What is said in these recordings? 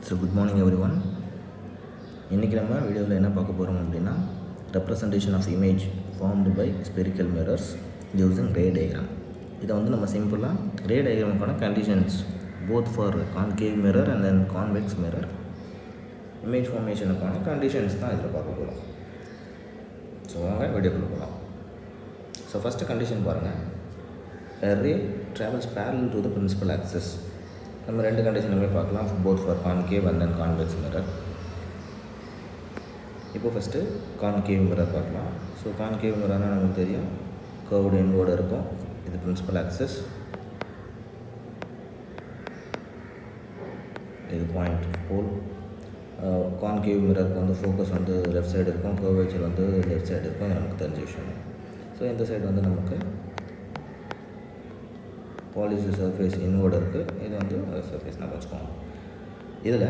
So good morning every one. இன்றைக்கி நம்ம வீடியோவில் என்ன பார்க்க போகிறோம் அப்படின்னா representation of image formed by spherical mirrors using ray diagram. இதை வந்து நம்ம சிம்பிளாக ரே டயக்ராமுக்கான conditions both for concave mirror and then convex mirror image ஃபார்மேஷனுக்கான கண்டிஷன்ஸ் தான் இதில் பார்க்க போகிறோம். ஸோ வாங்க வீடியோக்குள்ளே போகலாம். ஸோ ஃபஸ்ட்டு கண்டிஷன் பாருங்கள், ray travels parallel to the principal axis. நம்ம ரெண்டு கண்டிஷனுமே பார்க்கலாம், both for concave and then convex mirror. இப்போ ஃபஸ்ட்டு கான்கேவ் மிரர் பார்க்கலாம். ஸோ கான்கேவ் மிரர்னால் நமக்கு தெரியும், கர்வ்டு இன்வர்டு இருக்கும், இது பிரின்சிபல் ஆக்சிஸ், இது பாயிண்ட் போல். கான்கேவ் மிரருக்கு வந்து ஃபோக்கஸ் வந்து லெஃப்ட் சைடு இருக்கும், கர்வேச்சர் வந்து லெஃப்ட் சைடு இருக்கும், இது நமக்கு தெரிஞ்ச விஷயம். ஸோ இந்த சைடு வந்து நமக்கு பாலிஷ் சர்ஃபேஸ் இன்வர்டு இருக்குது, இது வந்து சர்ஃபேஸ் நம்ம வச்சுக்கோங்க. இதில்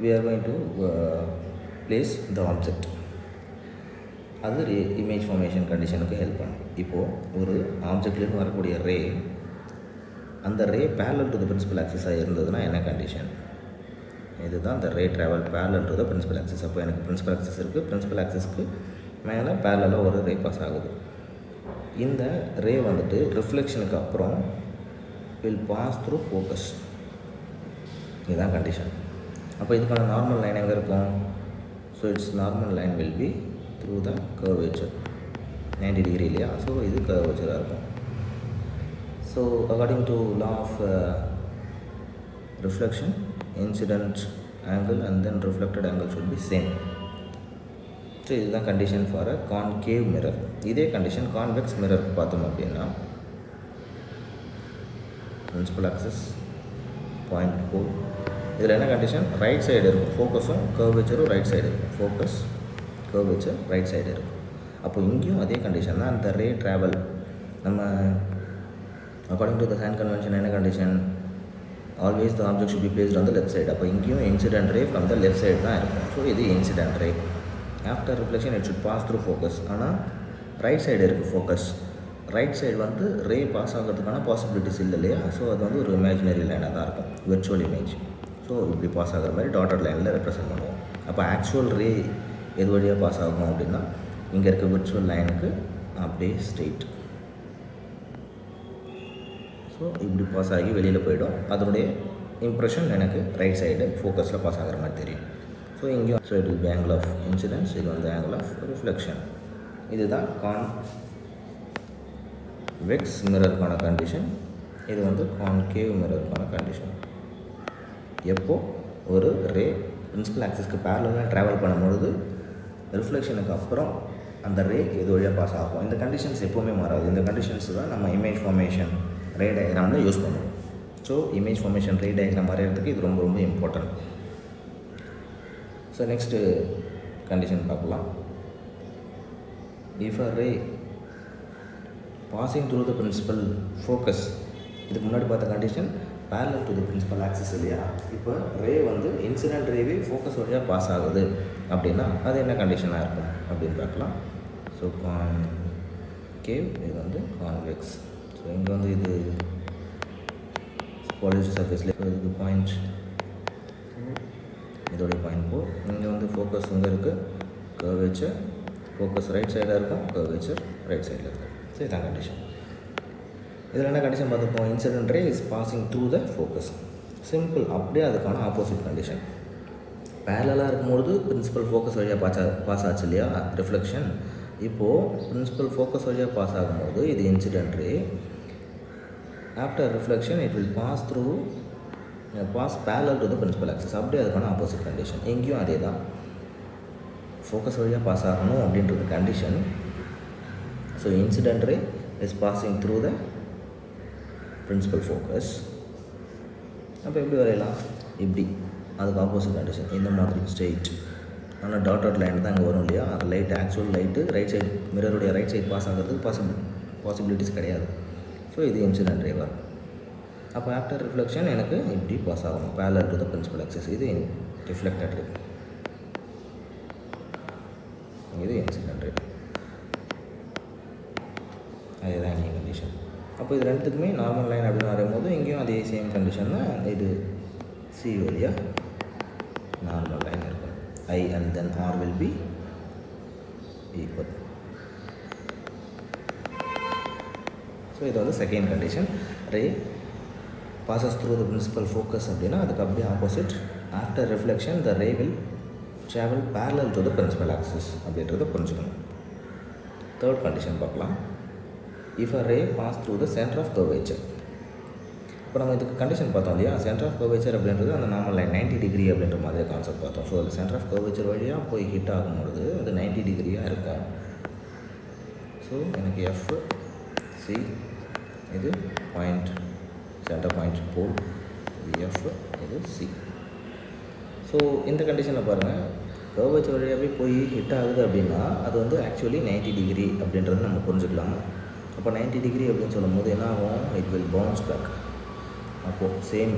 we are going to place the object. அது இமேஜ் ஃபார்மேஷன் கண்டிஷனுக்கு ஹெல்ப் பண்ணும். இப்போது ஒரு ஆப்ஜெக்ட்லேருந்து வரக்கூடிய ரே, அந்த ray parallel to the principal ஆக்சிஸாக இருந்ததுன்னா என்ன கண்டிஷன்? இதுதான் அந்த ray travel parallel to the principal axis. அப்போ எனக்கு பிரின்சிபல் ஆக்சிஸ் இருக்குது, பிரின்சிபல் ஆக்சிஸ்க்கு மேலே பேரலாக ஒரு ரே பாஸ் ஆகுது. இந்த ரே வந்துட்டு ரிஃப்ளெக்ஷனுக்கு அப்புறம் will pass through focus. இதுதான் கண்டிஷன். அப்போ இதுக்கான நார்மல் லைன் எங்கே இருக்கும்? So its normal line will be through the curvature 90 degree இல்லையா? ஸோ இது கர்வேச்சராக இருக்கும். So according to law of reflection, incident angle and then reflected angle should be same. So இதுதான் condition for a concave mirror. இதே condition convex மிரருக்கு பார்த்தோம் அப்படின்னா, principal axis, point போல், இதில் என்ன கண்டிஷன்? ரைட் சைடு இருக்கும், ஃபோக்கஸும் கர்வேச்சரும் ரைட் சைடு இருக்கும், ஃபோக்கஸ் கர்வேச்சர் ரைட் சைடு இருக்கும். அப்போ இங்கேயும் அதே கண்டிஷன் தான். அந்த ரே ட்ராவல் நம்ம according to the sign convention என்ன condition? Always the object should be placed on the left side. அப்போ இங்கேயும் incident ray from the left side தான் இருக்கும். ஸோ இது incident ray. After reflection it should pass through focus. ஆனால் right side இருக்குது focus, right side வந்து ரே pass ஆகிறதுக்கான possibilities இல்லை இல்லையா? ஸோ அது வந்து ஒரு இமேஜினரி லைனாக தான் இருக்கும், விர்ச்சுவல் இமேஜ். ஸோ இப்படி பாஸ் ஆகிற மாதிரி டாட்டட் லைனில் ரெப்ரசென்ட் பண்ணுவோம். அப்போ ஆக்சுவல் ரே எது வழியாக பாஸ் ஆகும் அப்படின்னா, இங்கே இருக்க விர்ச்சுவல் லைனுக்கு அப்படியே ஸ்ட்ரெயிட். ஸோ இப்படி பாஸ் ஆகி வெளியில் போயிடும். அதனுடைய இம்ப்ரெஷன் எனக்கு ரைட் சைடு ஃபோக்கஸில் பாஸ் ஆகிற மாதிரி தெரியும். ஸோ இங்கேயும் so it will be angle of incidence, இது வந்து ஆங்கிள் ஆஃப் ரிஃப்ளெக்ஷன். இதுதான் கான்வெக்ஸ் மிரருக்கான கண்டிஷன். இது வந்து கான்கேவ் மிரருக்கான கண்டிஷன். எப்போது ஒரு ரே பிரின்சிபல் ஆக்சிஸ்க்கு பேரலாக ட்ராவல் பண்ணும்பொழுது ரிஃப்ளெக்ஷனுக்கு அப்புறம் அந்த ரே எது வழியாக பாஸ் ஆகும். இந்த கண்டிஷன்ஸ் எப்போவுமே மாறாது. இந்த கண்டிஷன்ஸ் தான் நம்ம இமேஜ் ஃபார்மேஷன் ரே டயக்ராமில் யூஸ் பண்ணுவோம். So image formation ray diagram வரைகிறதுக்கு இது ரொம்ப ரொம்ப இம்பார்ட்டன்ட். ஸோ நெக்ஸ்ட்டு கண்டிஷன் பார்க்கலாம். If a ray passing through the principal focus, இதுக்கு முன்னாடி பார்த்த condition parallel to the principal axis இல்லையா? இப்போ ரே வந்து இன்சிடென்ட் ரேவே ஃபோக்கஸ் வழியாக பாஸ் ஆகுது அப்படின்னா அது என்ன கண்டிஷனாக இருக்கும் அப்படின்னு பார்க்கலாம். ஸோ கான்கேவ், இது வந்து கான்வெக்ஸ். ஸோ இங்கே வந்து இது பாலிஷ் சர்ஃபேஸில் இதுக்கு பாயிண்ட், இதோடைய பாயிண்ட் போ. இங்கே வந்து ஃபோக்கஸ் இங்கே இருக்குது, கர்வேச்சர், ஃபோக்கஸ் ரைட் சைடாக இருக்கும், கர்வேச்சர் ரைட் சைடில் இருக்கும். ஸோ இதுதான் கண்டிஷன். இதில் என்ன கண்டிஷன் பார்த்துப்போம்? Incident ray is passing through the focus. Simple. அப்படியே அதுக்கான ஆப்போசிட் கண்டிஷன். பேரலாக இருக்கும்போது பிரின்சிபல் ஃபோக்கஸ் வழியாக பாஸ் ஆச்சு இல்லையா ரிஃப்ளெக்ஷன். இப்போது பிரின்சிபல் ஃபோக்கஸ் வழியாக பாஸ் ஆகும்போது இது incident ray. After reflection it will pass through parallel to the principal axis. அப்படியே அதுக்கான ஆப்போசிட் கண்டிஷன். எங்கேயும் அதே தான், ஃபோக்கஸ் வழியாக பாஸ் ஆகணும் அப்படின்றது condition. So incident ray is passing through the principal focus. அப்போ எப்படி வரையலாம்? இப்படி. அதுக்கு ஆப்போசிட் கண்டிஷன் இந்த மாதிரி ஸ்ட்ரெயிட். ஆனால் டாட்டட் லைன் தான் இங்கே வரும் இல்லையா? அது light, actual light right side மிரருடைய ரைட் சைடு பாஸ் ஆகிறதுக்கு பாசிபிலிட்டிஸ் கிடையாது. ஸோ இது இன்சிடென்ட் ரே வரும். அப்போ ஆஃப்டர் ரிஃப்ளெக்ஷன் எனக்கு இப்படி பாஸ் ஆகணும் parallel to the principal axis. இது ரிஃப்ளெக்டட் ரே, இது இன்சிடென்ட் ரே. அதுதான் இங்கே கண்டிஷன். அப்போ இது ரெண்டுத்துக்குமே நார்மல் லைன் அப்படின்னு வரும்போது இங்கேயும் அதே சேம் கண்டிஷன் தான். இது சி வழியாக நார்மல் லைன் இருக்கும். I and then R will be equal. So இது வந்து second condition. Ray passes through the principal focus அப்படின்னா அதுக்கு அப்படியே opposite. After reflection the ray will travel parallel to the principal axis அப்படின்றத புரிஞ்சுக்கணும். Third condition பார்க்கலாம். If a ray pass through the centre of curvature. இப்போ நம்ம இதுக்கு condition பார்த்தோம் இல்லையா, சென்டர் ஆஃப் கர்வேச்சர் அப்படின்றது அந்த நார்மல் லைன் 90 டிகிரி அப்படின்ற மாதிரி கான்செப்ட் பார்த்தோம். ஸோ அது சென்டர் ஆஃப் கர்வேச்சர் வழியாக போய் ஹிட் ஆகும்பொழுது அது 90 டிகிரியாக இருக்கும். ஸோ எனக்கு எஃப் சி இது பாயிண்ட் சென்டர் பாயிண்ட் போல், இது எஃப் இது சி. ஸோ இந்த கண்டிஷனில் பாருங்கள், கர்வேச்சர் வழியாகவே போய் ஹிட் ஆகுது அப்படின்னா அது வந்து ஆக்சுவலி 90 டிகிரி அப்படின்றது நம்ம புரிஞ்சுக்கலாம். அப்போ 90 டிகிரி அப்படின்னு சொல்லும் போது என்ன ஆகும், இட் வில் பவுன்ஸ் பேக். அப்போது சேம்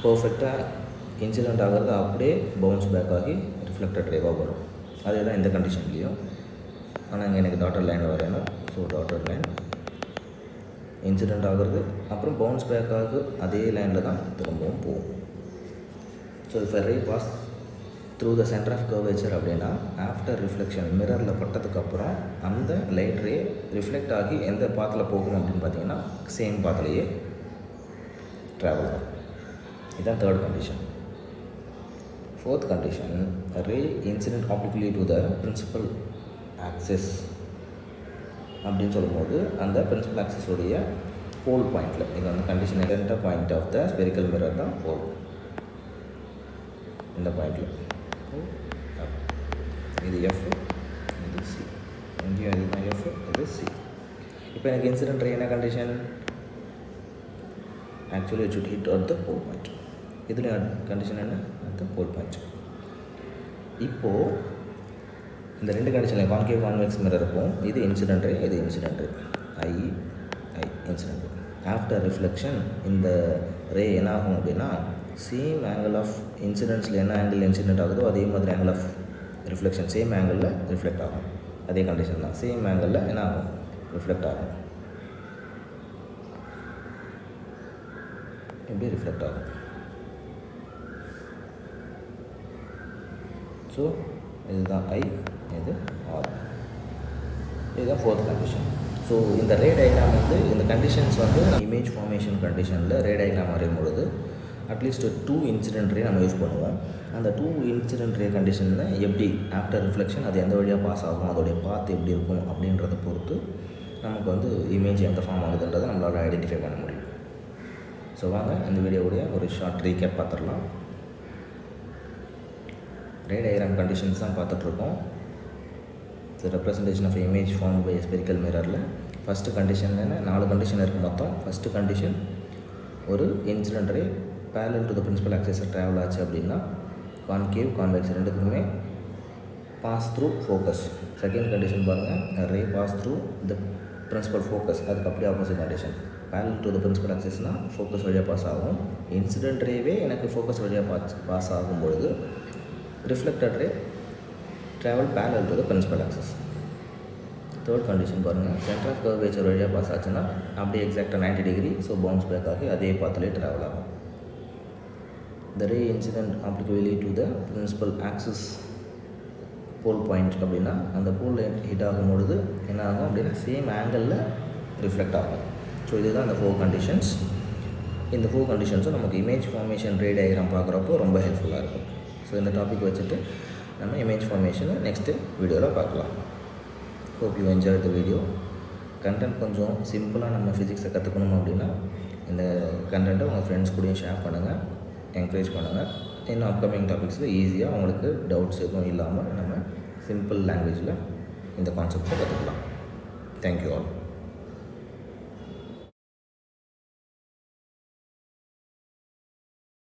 பர்ஃபெக்டாக இன்சிடெண்ட் ஆகிறது அப்படியே பவுன்ஸ் பேக் ஆகி ரிஃப்ளெக்டட் ரேவாக வரும். அதே தான் இந்த கண்டிஷன்லேயும். ஆனால் இங்கே எனக்கு டாட்டர் லைன் வரையணும். ஸோ டாட்டர் லைன் இன்சிடெண்ட் ஆகிறது அப்புறம் பவுன்ஸ் பேக் ஆகு அதே லைனில் தான் திரும்பவும் போகும். ஸோ இப்போ ray pass through the centre of curvature அப்படின்னா ஆஃப்டர் ரிஃப்ளெக்ஷன் மிரரில் பட்டதுக்கப்புறம் அந்த லைட் ரே ரிஃப்ளெக்ட் ஆகி எந்த பாத்தில் போகும் அப்படின்னு பார்த்தீங்கன்னா சேம் பாத்திலேயே ட்ராவல் ஆகும். இதுதான் third condition. Fourth condition, ray incident obliquely to the principal axis அப்படின்னு சொல்லும்போது அந்த பிரின்சிபல் ஆக்சிஸோடைய போல் பாயிண்டில், இது வந்து condition centre point of the spherical mirror தான் போல். இந்த பாயிண்டில் இது எஃப் இது சி, இங்கேயும் இதுதான் எஃப் இது சி. இப்போ எனக்கு இன்சிடென்ட் ரே என்ன condition, actually it should hit at the pole point. இதுலேயும் கண்டிஷன் என்ன, அட் த போல் பாயிண்ட். இப்போது இந்த ரெண்டு கண்டிஷனில் கான்கேவ் கான்வெக்ஸ் மிரர் இருக்கும். இது இன்சிடென்ட் ரே, இது இன்சிடென்ட் ரே, ஐ இன்சிடென்ட் ரே. ஆஃப்டர் ரிஃப்ளெக்ஷன் இந்த ரே என்ன ஆகும் அப்படின்னா சேம் ஆங்கிள் ஆஃப் இன்சிடென்ட்ஸில் என்ன ஆங்கிள் இன்சிடென்ட் ஆகுதோ அதே மாதிரி ஆங்கிள் ஆஃப் ரிஃப்ளெக்ஷன் சேம் ஆங்கிளில் ரிஃப்ளெக்ட் ஆகும். அதே கண்டிஷன் தான், சேம் ஆங்கிளில் என்ன ஆகும், ரிஃப்ளெக்ட் ஆகும். எப்படி ரிஃப்ளெக்ட் ஆகும். ஸோ இதுதான் ஐ, இது ஆர். இதுதான் ஃபோர்த் கண்டிஷன். ஸோ இந்த ரே டயக்ராம் வந்து இந்த கண்டிஷன்ஸ் வந்து இமேஜ் ஃபார்மேஷன் கண்டிஷனில் ரே டயக்ராம் வரையும் பொழுது அட்லீஸ்ட் 2 இன்சிடென்ட் ரே நம்ம யூஸ் பண்ணுவோம். அந்த 2 இன்சிடென்ட் ரே கண்டிஷனில் எப்படி ஆஃப்டர் ரிஃப்ளெக்ஷன் அது எந்த வழியாக பாஸ் ஆகும், அதோடைய பாத் எப்படி இருக்கும் அப்படின்றத பொறுத்து நமக்கு வந்து இமேஜ் எந்த ஃபார்ம் ஆகுதுன்றதை நம்மளால் ஐடென்டிஃபை பண்ண முடியும். ஸோ வாங்க இந்த வீடியோவுடைய ஒரு ஷார்ட் ரீகேப் பார்த்துடலாம். ரே டயக்ராம் கண்டிஷன்ஸ் தான் பார்த்துட்ருக்கோம். So representation of image form by spherical மிரரில் ஃபஸ்ட்டு கண்டிஷன் என்ன, 4 கண்டிஷன் இருக்குது மொத்தம். ஃபஸ்ட்டு கண்டிஷன் ஒரு incident ray parallel to the principal axis travel ஆச்சு அப்படின்னா கான்கேவ் கான்வெக்ஸ் ரெண்டுக்குமே pass through focus. Second condition பாருங்கள், ray pass through the principal focus, அதுக்கு அப்படியே opposite condition. parallel to the principal axisனால் ஃபோக்கஸ் வழியாக பாஸ் ஆகும். இன்சிடென்ட் ரேவே எனக்கு ஃபோக்கஸ் வழியாக பாஸ் ஆகும்பொழுது reflected ray travel parallel to the principal axis. Third condition பாருங்கள், சென்டர் ஆஃப் கர்வேச்சர் வழியாக பாஸ் ஆச்சுன்னா அப்படியே எக்ஸாக்டாக 90 டிகிரி, ஸோ பவுன்ஸ் பேக் ஆகி அதே பாத்திலே ட்ராவல் ஆகும். The ray incident applicably to the principal axis pole point அப்படின்னா அந்த போல் ஹிட் ஆகும்பொழுது என்ன ஆகும் அப்படின்னா சேம் ஆங்கிளில் ரிஃப்ளெக்ட் ஆகும். ஸோ இதுதான் அந்த 4 கண்டிஷன்ஸ். இந்த 4 கண்டிஷன்ஸும் நமக்கு இமேஜ் ஃபார்மேஷன் ரே டயக்ராம் பார்க்குறப்போ ரொம்ப ஹெல்ப்ஃபுல்லாக இருக்கும். ஸோ இந்த டாபிக் வச்சுட்டு நம்ம இமேஜ் ஃபார்மேஷனை நெக்ஸ்ட்டு வீடியோவில் பார்க்கலாம். Hope you enjoy the video. Content கொஞ்சம் சிம்பிளாக நம்ம ஃபிசிக்ஸை கற்றுக்கணும் அப்படின்னா இந்த கண்டென்ட்டை உங்கள் ஃப்ரெண்ட்ஸ் கூடயும் ஷேர் பண்ணுங்கள், என்கரேஜ் பண்ணுங்கள். இன்னும் அப்கமிங் டாபிக்ஸில் ஈஸியாக உங்களுக்கு டவுட்ஸ் எதுவும் இல்லாமல் நம்ம சிம்பிள் லாங்குவேஜில் இந்த கான்செப்ட்ஸை கற்றுக்கலாம். Thank you all.